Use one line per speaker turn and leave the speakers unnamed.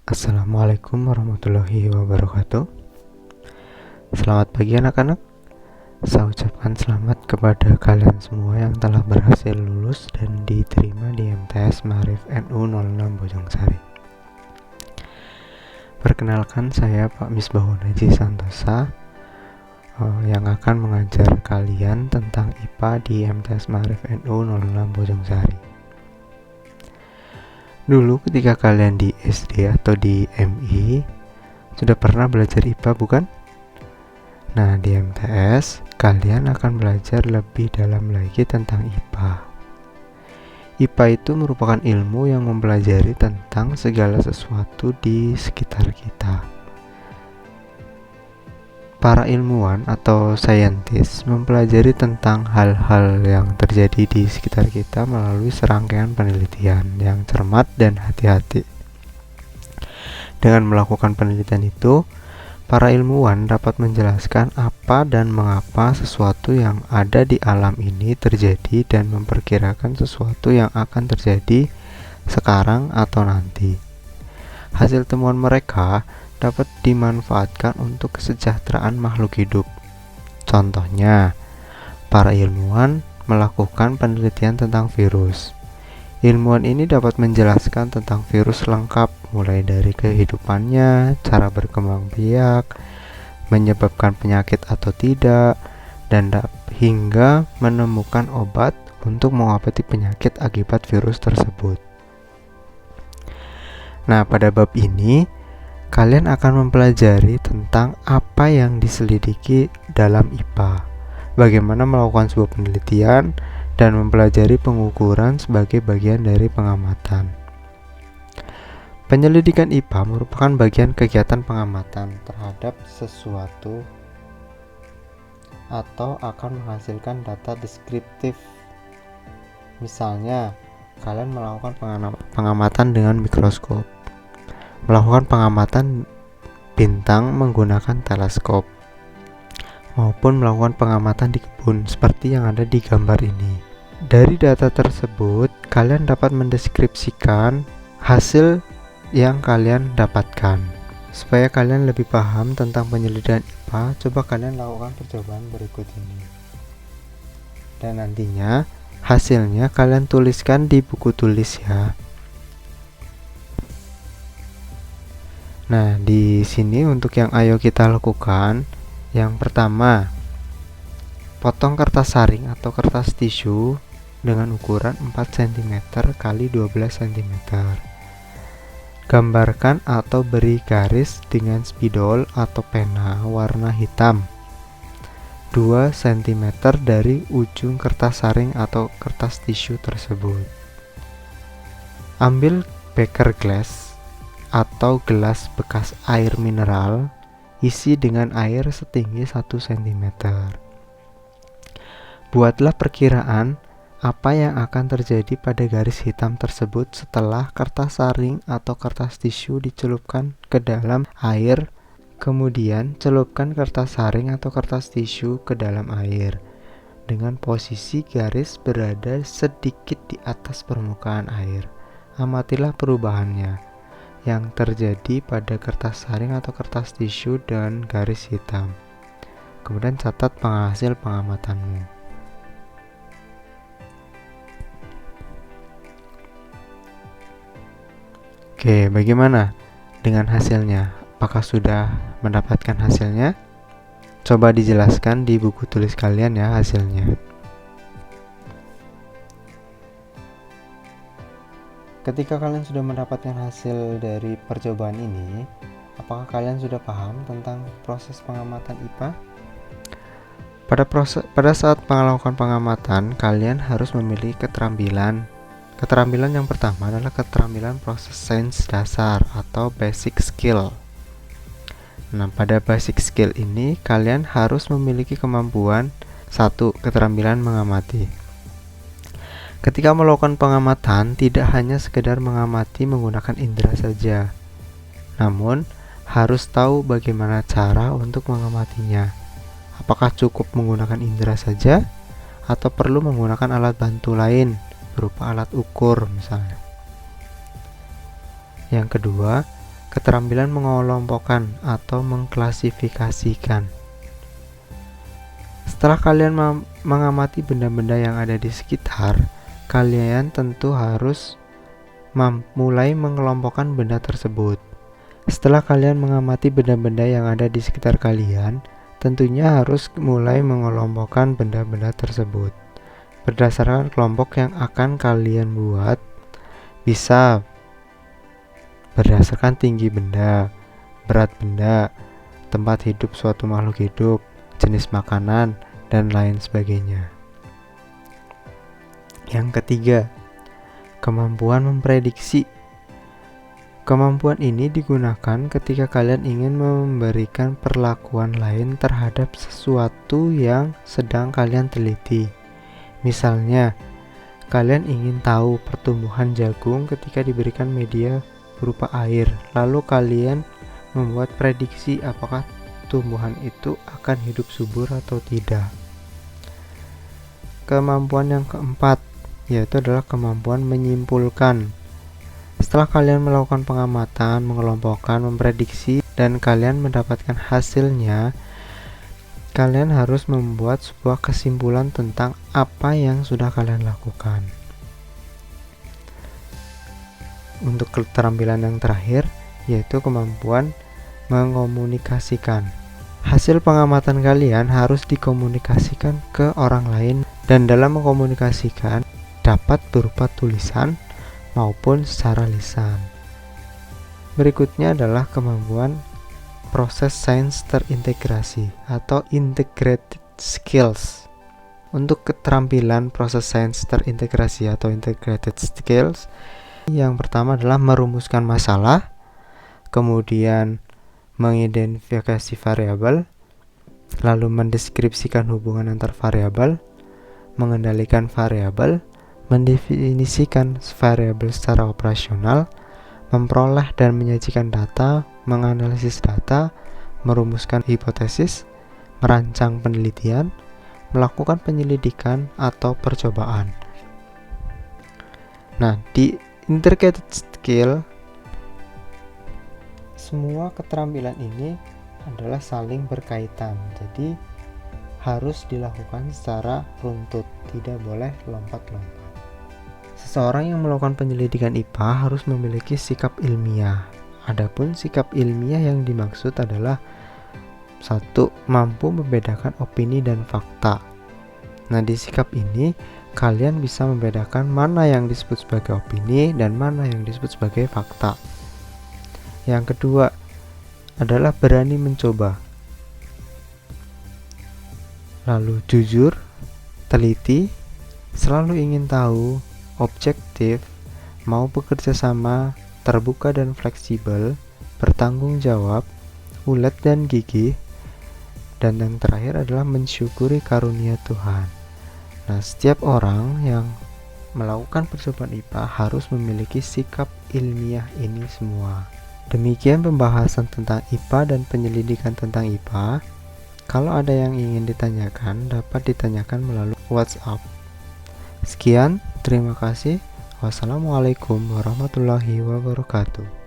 Assalamualaikum warahmatullahi wabarakatuh. Selamat pagi anak-anak. Saya ucapkan selamat kepada kalian semua yang telah berhasil lulus dan diterima di MTS Ma'arif NU 06 Bojongsari. Perkenalkan, saya Pak Misbahun Haji Santosa yang akan mengajar kalian tentang IPA di MTS Ma'arif NU 06 Bojongsari. Dulu ketika kalian di SD atau di MI sudah pernah belajar IPA, bukan? Nah, di MTS kalian akan belajar lebih dalam lagi tentang IPA. IPA itu merupakan ilmu yang mempelajari tentang segala sesuatu di sekitar kita. Para ilmuwan atau saintis mempelajari tentang hal-hal yang terjadi di sekitar kita melalui serangkaian penelitian yang cermat dan hati-hati. Dengan melakukan penelitian itu, para ilmuwan dapat menjelaskan apa dan mengapa sesuatu yang ada di alam ini terjadi dan memperkirakan sesuatu yang akan terjadi sekarang atau nanti. Hasil temuan mereka dapat dimanfaatkan untuk kesejahteraan makhluk hidup. Contohnya, para ilmuwan melakukan penelitian tentang virus. Ilmuwan ini dapat menjelaskan tentang virus lengkap, mulai dari kehidupannya, cara berkembang biak, menyebabkan penyakit atau tidak, dan hingga menemukan obat untuk mengobati penyakit akibat virus tersebut. Nah, pada bab ini, kalian akan mempelajari tentang apa yang diselidiki dalam IPA, bagaimana melakukan sebuah penelitian, dan mempelajari pengukuran sebagai bagian dari pengamatan. Penyelidikan IPA merupakan bagian kegiatan pengamatan terhadap sesuatu atau akan menghasilkan data deskriptif. Misalnya, kalian melakukan pengamatan dengan mikroskop, melakukan pengamatan bintang menggunakan teleskop, maupun melakukan pengamatan di kebun seperti yang ada di gambar ini. Dari data tersebut, kalian dapat mendeskripsikan hasil yang kalian dapatkan. Supaya kalian lebih paham tentang penyelidikan IPA, coba kalian lakukan percobaan berikut ini. Dan nantinya hasilnya kalian tuliskan di buku tulis ya. Nah, di sini untuk yang ayo kita lakukan, yang pertama, potong kertas saring atau kertas tisu dengan ukuran 4 cm x 12 cm. Gambarkan atau beri garis dengan spidol atau pena warna hitam 2 cm dari ujung kertas saring atau kertas tisu tersebut. Ambil beker glass atau gelas bekas air mineral, isi dengan air setinggi 1 cm. Buatlah perkiraan apa yang akan terjadi pada garis hitam tersebut setelah kertas saring atau kertas tisu dicelupkan ke dalam air. Kemudian celupkan kertas saring atau kertas tisu ke dalam air dengan posisi garis berada sedikit di atas permukaan air. Amatilah perubahannya yang terjadi pada kertas saring atau kertas tisu dan garis hitam. Kemudian catat hasil pengamatanmu. Oke, bagaimana dengan hasilnya? Apakah sudah mendapatkan hasilnya? Coba dijelaskan di buku tulis kalian ya hasilnya. Ketika kalian sudah mendapatkan hasil dari percobaan ini, apakah kalian sudah paham tentang proses pengamatan IPA? Pada saat melakukan pengamatan, kalian harus memiliki keterampilan. Keterampilan yang pertama adalah keterampilan proses sains dasar atau basic skill. Nah, pada basic skill ini kalian harus memiliki kemampuan 1. Keterampilan mengamati. Ketika melakukan pengamatan, tidak hanya sekedar mengamati menggunakan indera saja, namun harus tahu bagaimana cara untuk mengamatinya. Apakah cukup menggunakan indera saja atau perlu menggunakan alat bantu lain berupa alat ukur misalnya. Yang kedua, Keterampilan mengelompokkan atau mengklasifikasikan. Setelah kalian mengamati benda-benda yang ada di sekitar, kalian tentu harus mulai mengelompokkan benda tersebut. Setelah kalian mengamati benda-benda yang ada di sekitar kalian, tentunya harus mulai mengelompokkan benda-benda tersebut berdasarkan kelompok yang akan kalian buat. Bisa berdasarkan tinggi benda, berat benda, tempat hidup suatu makhluk hidup, jenis makanan, dan lain sebagainya. Yang ketiga, kemampuan memprediksi. Kemampuan ini digunakan ketika kalian ingin memberikan perlakuan lain terhadap sesuatu yang sedang kalian teliti. Misalnya, kalian ingin tahu pertumbuhan jagung ketika diberikan media berupa air, lalu kalian membuat prediksi apakah tumbuhan itu akan hidup subur atau tidak. Kemampuan yang keempat yaitu adalah kemampuan menyimpulkan. Setelah kalian melakukan pengamatan, mengelompokkan, memprediksi, dan kalian mendapatkan hasilnya, kalian harus membuat sebuah kesimpulan tentang apa yang sudah kalian lakukan. Untuk keterampilan yang terakhir yaitu kemampuan mengomunikasikan. Hasil pengamatan kalian harus dikomunikasikan ke orang lain, dan dalam mengkomunikasikan dapat berupa tulisan maupun secara lisan. Berikutnya adalah kemampuan proses sains terintegrasi atau integrated skills. Untuk keterampilan proses sains terintegrasi atau integrated skills, yang pertama adalah merumuskan masalah, kemudian mengidentifikasi variabel, lalu mendeskripsikan hubungan antar variabel, mengendalikan variabel, mendefinisikan variabel secara operasional, memperoleh dan menyajikan data, menganalisis data, merumuskan hipotesis, merancang penelitian, melakukan penyelidikan atau percobaan. Nah, di integrated skill, semua keterampilan ini adalah saling berkaitan. Jadi harus dilakukan secara runtut, tidak boleh lompat-lompat. Seseorang yang melakukan penyelidikan IPA harus memiliki sikap ilmiah. Adapun sikap ilmiah yang dimaksud adalah 1. Mampu membedakan opini dan fakta. Nah, di sikap ini kalian bisa membedakan mana yang disebut sebagai opini dan mana yang disebut sebagai fakta. Yang kedua adalah berani mencoba. Lalu jujur, teliti, selalu ingin tahu, objektif, mau bekerja sama, terbuka dan fleksibel, bertanggung jawab, ulet dan gigih, dan yang terakhir adalah mensyukuri karunia Tuhan. Nah, setiap orang yang melakukan percobaan IPA harus memiliki sikap ilmiah ini semua. Demikian pembahasan tentang IPA dan penyelidikan tentang IPA. Kalau ada yang ingin ditanyakan, dapat ditanyakan melalui WhatsApp. Sekian, terima kasih. Wassalamualaikum warahmatullahi wabarakatuh.